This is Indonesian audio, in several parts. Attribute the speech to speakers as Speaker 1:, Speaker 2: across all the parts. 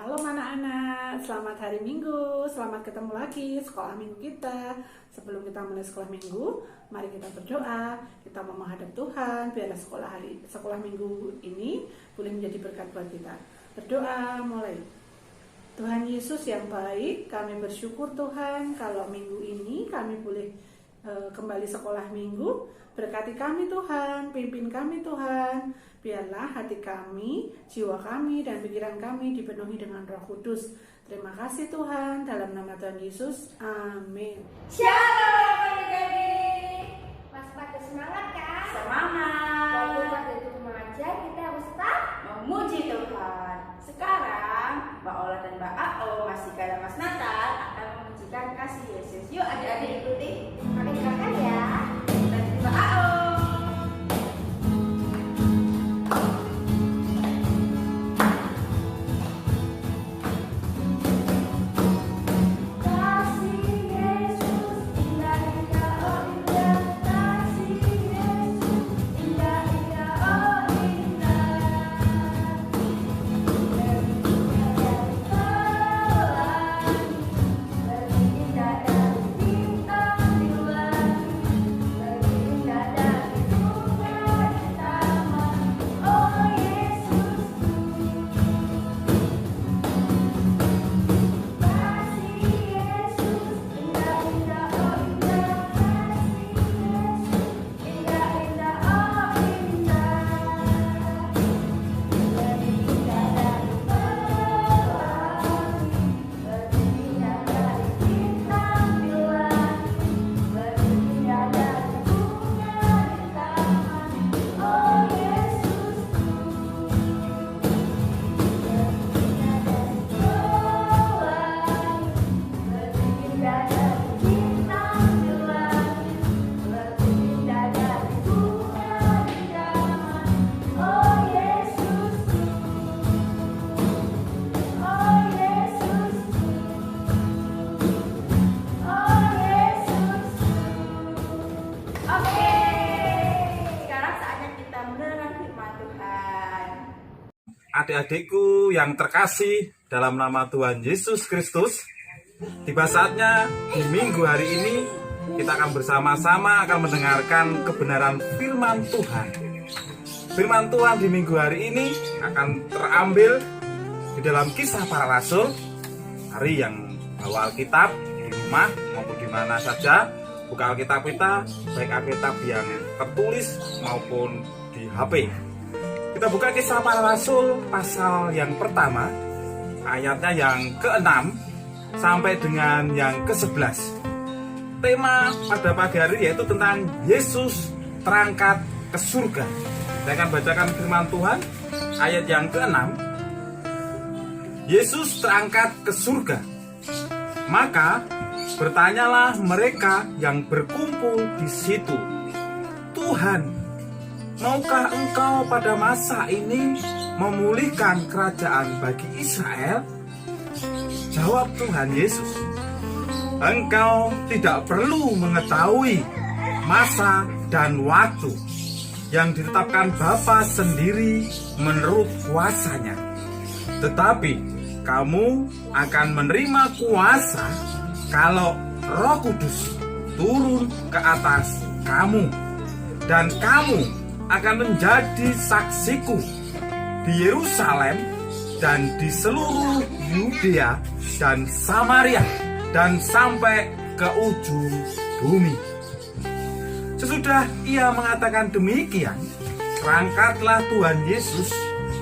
Speaker 1: Halo anak-anak, selamat hari Minggu, selamat ketemu lagi sekolah minggu kita. Sebelum kita mulai sekolah minggu, mari kita berdoa. Kita mau menghadap Tuhan, biarlah sekolah minggu ini boleh menjadi berkat buat kita. Berdoa mulai. Tuhan Yesus yang baik, kami bersyukur Tuhan kalau minggu ini kami boleh kembali sekolah minggu. Berkati kami Tuhan, pimpin kami Tuhan. Biarlah hati kami, jiwa kami, dan pikiran kami dipenuhi dengan Roh Kudus. Terima kasih Tuhan, dalam nama Tuhan Yesus, amin.
Speaker 2: Shalom adik-adik. Masih pada semangat kan?
Speaker 3: Semangat.
Speaker 2: Walaupun pada itu mengajar, kita harus tetap
Speaker 3: Memuji Tuhan. Sekarang Mbak Ola dan Mbak Ao masih kayak Mas Natal akan memujikan kasih Yesus. Yuk adik-adik ikuti.
Speaker 2: kami dengarkan ya.
Speaker 3: Dan Mbak Ao.
Speaker 4: Adik-adikku yang terkasih dalam nama Tuhan Yesus Kristus, tiba saatnya di minggu hari ini kita akan bersama-sama akan mendengarkan kebenaran firman Tuhan. Firman Tuhan di minggu hari ini akan terambil di dalam Kisah Para Rasul. Hari yang bawa Alkitab di rumah maupun di mana saja, buka Alkitab kita, baik Alkitab yang tertulis maupun di HP. Kita buka Kisah Para Rasul pasal yang pertama, ayatnya yang ke-6 sampai dengan yang ke-11. Tema pada pagi hari yaitu tentang Yesus terangkat ke surga. Saya akan bacakan firman Tuhan ayat yang ke-6. Yesus terangkat ke surga. Maka bertanyalah mereka yang berkumpul di situ, Tuhan, maukah engkau pada masa ini memulihkan kerajaan bagi Israel? Jawab Tuhan Yesus, engkau tidak perlu mengetahui masa dan waktu yang ditetapkan Bapa sendiri menurut kuasanya. Tetapi kamu akan menerima kuasa kalau Roh Kudus turun ke atas kamu, dan kamu akan menjadi saksiku di Yerusalem dan di seluruh Yudea dan Samaria dan sampai ke ujung bumi. Sesudah ia mengatakan demikian, terangkatlah Tuhan Yesus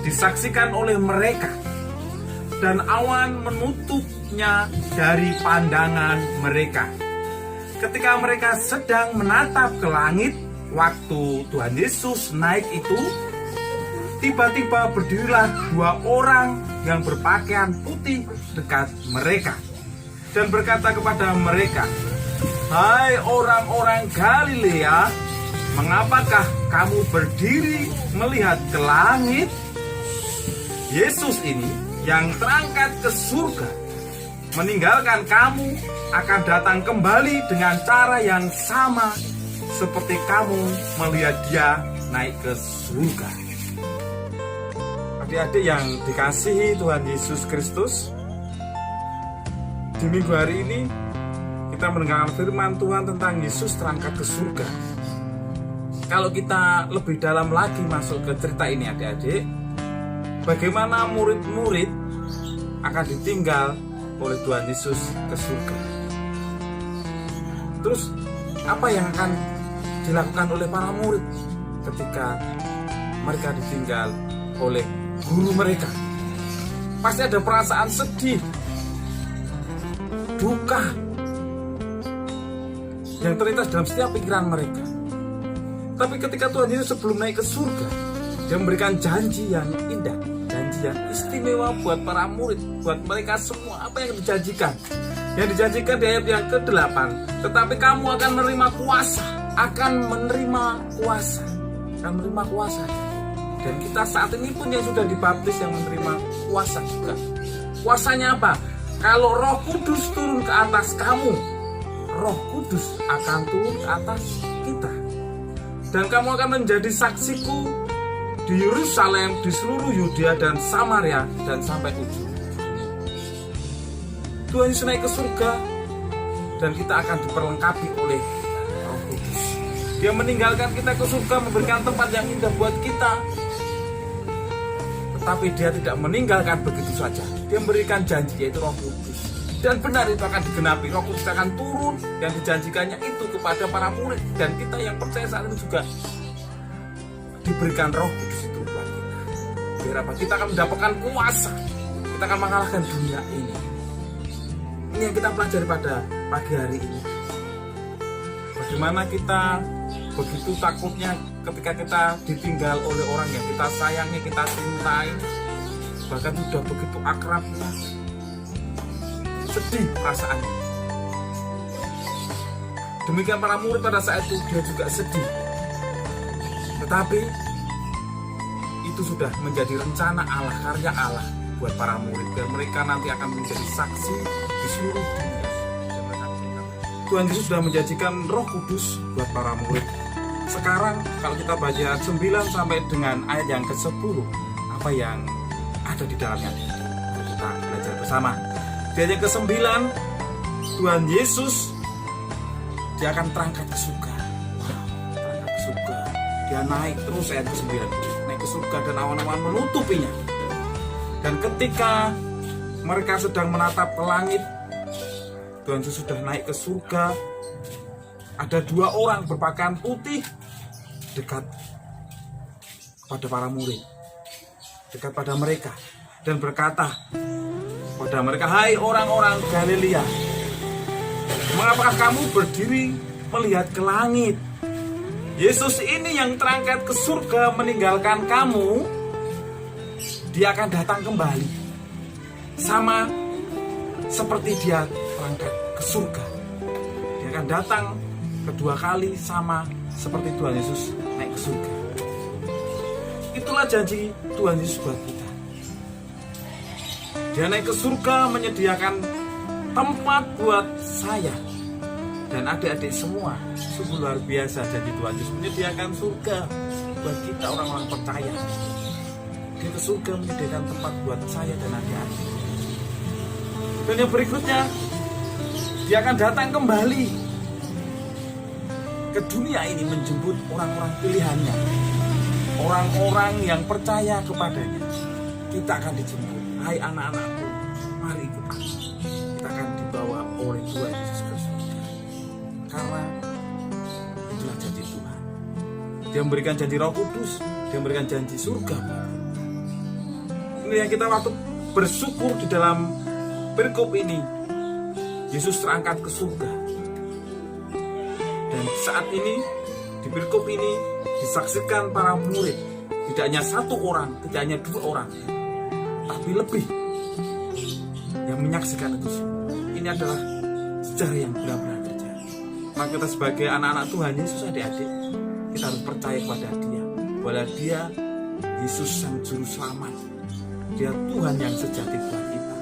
Speaker 4: disaksikan oleh mereka, dan awan menutupnya dari pandangan mereka. Ketika mereka sedang menatap ke langit, waktu Tuhan Yesus naik itu, tiba-tiba berdirilah dua orang yang berpakaian putih dekat mereka dan berkata kepada mereka, hai orang-orang Galilea, mengapakah kamu berdiri melihat ke langit? Yesus ini yang terangkat ke surga meninggalkan kamu akan datang kembali dengan cara yang sama seperti kamu melihat dia naik ke surga. Adik-adik yang dikasihi Tuhan Yesus Kristus, di minggu hari ini kita mendengarkan firman Tuhan tentang Yesus terangkat ke surga. Kalau kita lebih dalam lagi masuk ke cerita ini adik-adik, bagaimana murid-murid akan ditinggal oleh Tuhan Yesus ke surga. Terus apa yang akan dilakukan oleh para murid ketika mereka ditinggal oleh guru mereka? Pasti ada perasaan sedih, duka yang terlintas dalam setiap pikiran mereka. Tapi ketika Tuhan Yesus sebelum naik ke surga, Dia memberikan janji yang indah, janji yang istimewa buat para murid, buat mereka semua. Apa yang dijanjikan? Yang dijanjikan di ayat yang ke-8, tetapi kamu akan menerima kuasa, akan menerima kuasa. Dan kita saat ini pun yang sudah dibaptis yang menerima kuasa juga. Kuasanya apa? Kalau Roh Kudus turun ke atas kamu, Roh Kudus akan turun ke atas kita. Dan kamu akan menjadi saksiku di Yerusalem, di seluruh Yudea dan Samaria, dan sampai ujung. Tuhan Yesus naik ke surga, dan kita akan diperlengkapi oleh Roh Kudus. Dia meninggalkan kita ke surga, memberikan tempat yang indah buat kita. Tetapi Dia tidak meninggalkan begitu saja. Dia memberikan janji, yaitu Roh Kudus. Dan benar itu akan digenapi. Roh Kudus akan turun, yang dijanjikannya itu kepada para murid. Dan kita yang percaya saat ini juga diberikan Roh Kudus itu buat kita. Biar apa? Kita akan mendapatkan kuasa. Kita akan mengalahkan dunia ini. Ini yang kita pelajari pada pagi hari ini. Bagaimana kita begitu takutnya ketika kita ditinggal oleh orang yang kita sayangi, kita cintai, bahkan sudah begitu akrabnya. Sedih perasaannya. Demikian para murid pada saat itu, dia juga sedih. Tetapi itu sudah menjadi rencana Allah, karya Allah buat para murid, dan mereka nanti akan menjadi saksi di seluruh dunia. Tuhan Yesus sudah menjanjikan Roh Kudus buat para murid. Sekarang kalau kita baca ayat 9 sampai dengan ayat yang ke-10, apa yang ada di dalamnya? Kita belajar bersama. Di ayat yang ke-9, Tuhan Yesus Dia akan terangkat ke surga. Terangkat ke surga. Dia naik terus, ayat ke-9, naik ke surga dan awan-awan menutupinya. Dan ketika mereka sedang menatap ke langit, Tuhan Yesus sudah naik ke surga. Ada 2 orang berpakaian putih dekat pada para murid, dekat pada mereka, dan berkata pada mereka, "Hai orang-orang Galilea, mengapakah kamu berdiri melihat ke langit? Yesus ini yang terangkat ke surga meninggalkan kamu. Dia akan datang kembali sama seperti Dia terangkat ke surga. Dia akan datang kedua kali sama seperti Tuhan Yesus naik ke surga." Itulah janji Tuhan Yesus buat kita. Dia naik ke surga menyediakan tempat buat saya dan adik-adik semua. Sungguh luar biasa janji Tuhan Yesus menyediakan surga buat kita orang-orang percaya. Dia ke surga menyediakan tempat buat saya dan adik-adik. Dan yang berikutnya, Dia akan datang kembali ke dunia ini menjemput orang-orang pilihannya, orang-orang yang percaya kepadanya. Kita akan dijemput. Hai anak-anakku, mari ikut aku. Kita akan dibawa oleh Tuhan Yesus ke surga. Karena itulah janji Tuhan. Dia memberikan janji Roh Kudus, Dia memberikan janji surga. Ini yang kita waktu bersyukur di dalam perikop ini. Yesus terangkat ke surga. Dan saat ini di perikop ini disaksikan para murid. Tidak hanya 1 orang, tidak hanya 2 orang, tapi lebih yang menyaksikan itu semua. Ini adalah sejarah yang benar-benar terjadi. Maka kita sebagai anak-anak Tuhan Yesus, adik-adik, kita harus percaya kepada Dia, bahwa Dia Yesus sang juru selamat. Dia Tuhan yang sejati buat kita.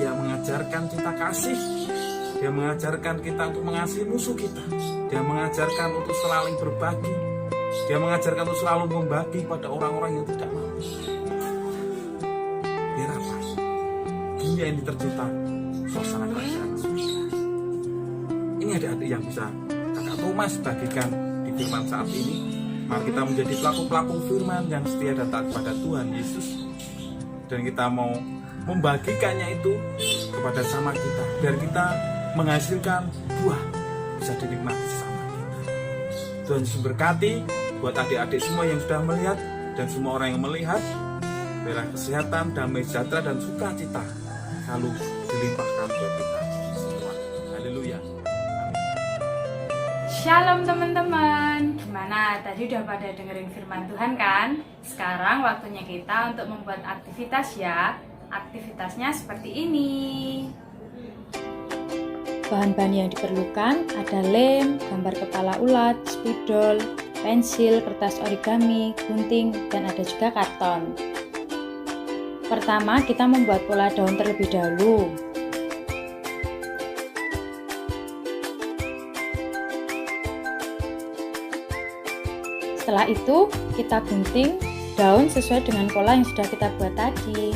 Speaker 4: Dia mengajarkan cinta kasih. Dia mengajarkan kita untuk mengasihi musuh kita. Dia mengajarkan untuk selalu berbagi. Dia mengajarkan untuk selalu membagi pada orang-orang yang tidak mampu. dunia ini tercipta suasana kerajaan surga. Ini adik-adik yang bisa Kakak Thomas bagikan di firman saat ini. Mari kita menjadi pelaku-pelaku firman yang setia dan taat kepada Tuhan Yesus. Dan kita mau membagikannya itu kepada sama kita, biar kita menghasilkan buah bisa dinikmati sesama kita. Tuhan Yesus berkati buat adik-adik semua yang sudah melihat dan semua orang yang melihat. Biarlah kesehatan, damai sejahtera dan sukacita selalu dilimpahkan buat kita semua. Haleluya.
Speaker 5: Shalom teman-teman. Gimana? Tadi udah pada dengerin firman Tuhan kan? Sekarang waktunya kita untuk membuat aktivitas ya. Aktivitasnya seperti ini.
Speaker 6: Bahan-bahan yang diperlukan ada lem, gambar kepala ulat, spidol, pensil, kertas origami, gunting, dan ada juga karton. Pertama, kita membuat pola daun terlebih dahulu. Setelah itu, kita gunting daun sesuai dengan pola yang sudah kita buat tadi.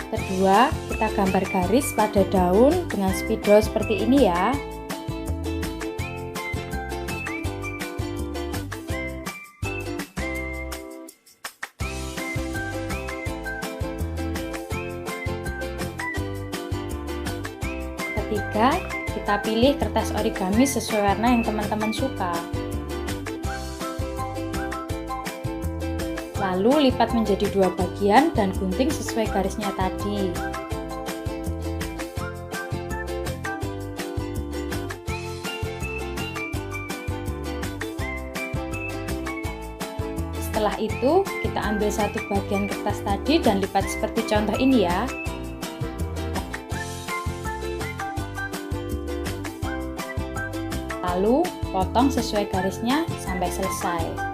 Speaker 6: Kedua, kita gambar garis pada daun dengan spidol seperti ini ya. Ketiga, kita pilih kertas origami sesuai warna yang teman-teman suka. Lalu lipat menjadi 2 bagian dan gunting sesuai garisnya tadi. Setelah itu, kita ambil 1 bagian kertas tadi dan lipat seperti contoh ini ya. Lalu, potong sesuai garisnya sampai selesai.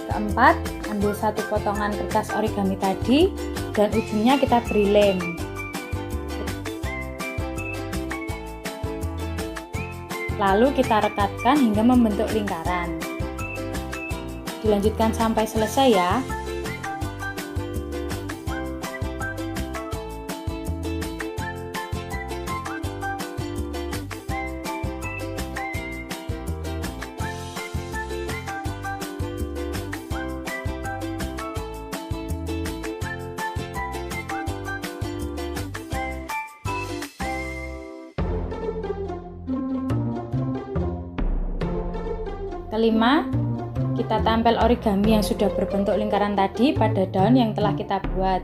Speaker 6: Keempat, ambil 1 potongan kertas origami tadi dan ujungnya kita beri lem. Lalu kita rekatkan hingga membentuk lingkaran. Dilanjutkan sampai selesai ya. Kelima, kita tempel origami yang sudah berbentuk lingkaran tadi pada daun yang telah kita buat.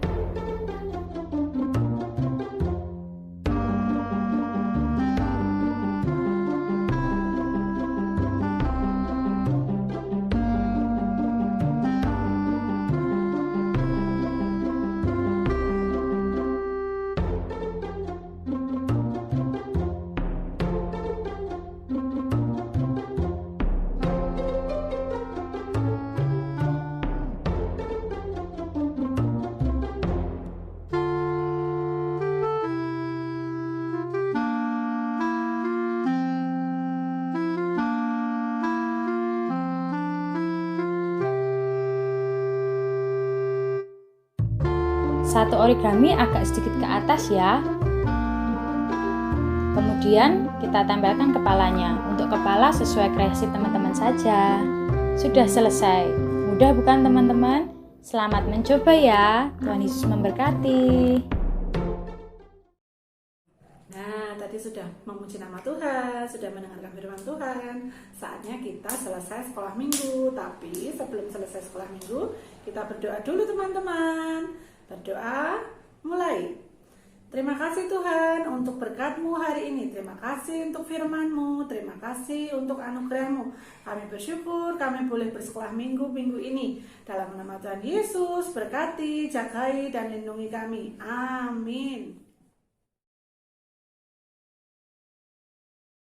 Speaker 6: Satu origami agak sedikit ke atas ya. Kemudian kita tempelkan kepalanya. Untuk kepala sesuai kreasi teman-teman saja. Sudah selesai. Mudah bukan teman-teman? Selamat mencoba ya. Tuhan Yesus memberkati.
Speaker 1: Nah, tadi sudah memuji nama Tuhan, sudah mendengarkan firman Tuhan. Saatnya kita selesai sekolah minggu. Tapi sebelum selesai sekolah minggu, kita berdoa dulu teman-teman. Berdoa, mulai. Terima kasih Tuhan untuk berkat-Mu hari ini. Terima kasih untuk firman-Mu. Terima kasih untuk anugerah-Mu. Kami bersyukur kami boleh bersekolah minggu ini. Dalam nama Tuhan Yesus, berkati, jagai, dan lindungi kami. Amin.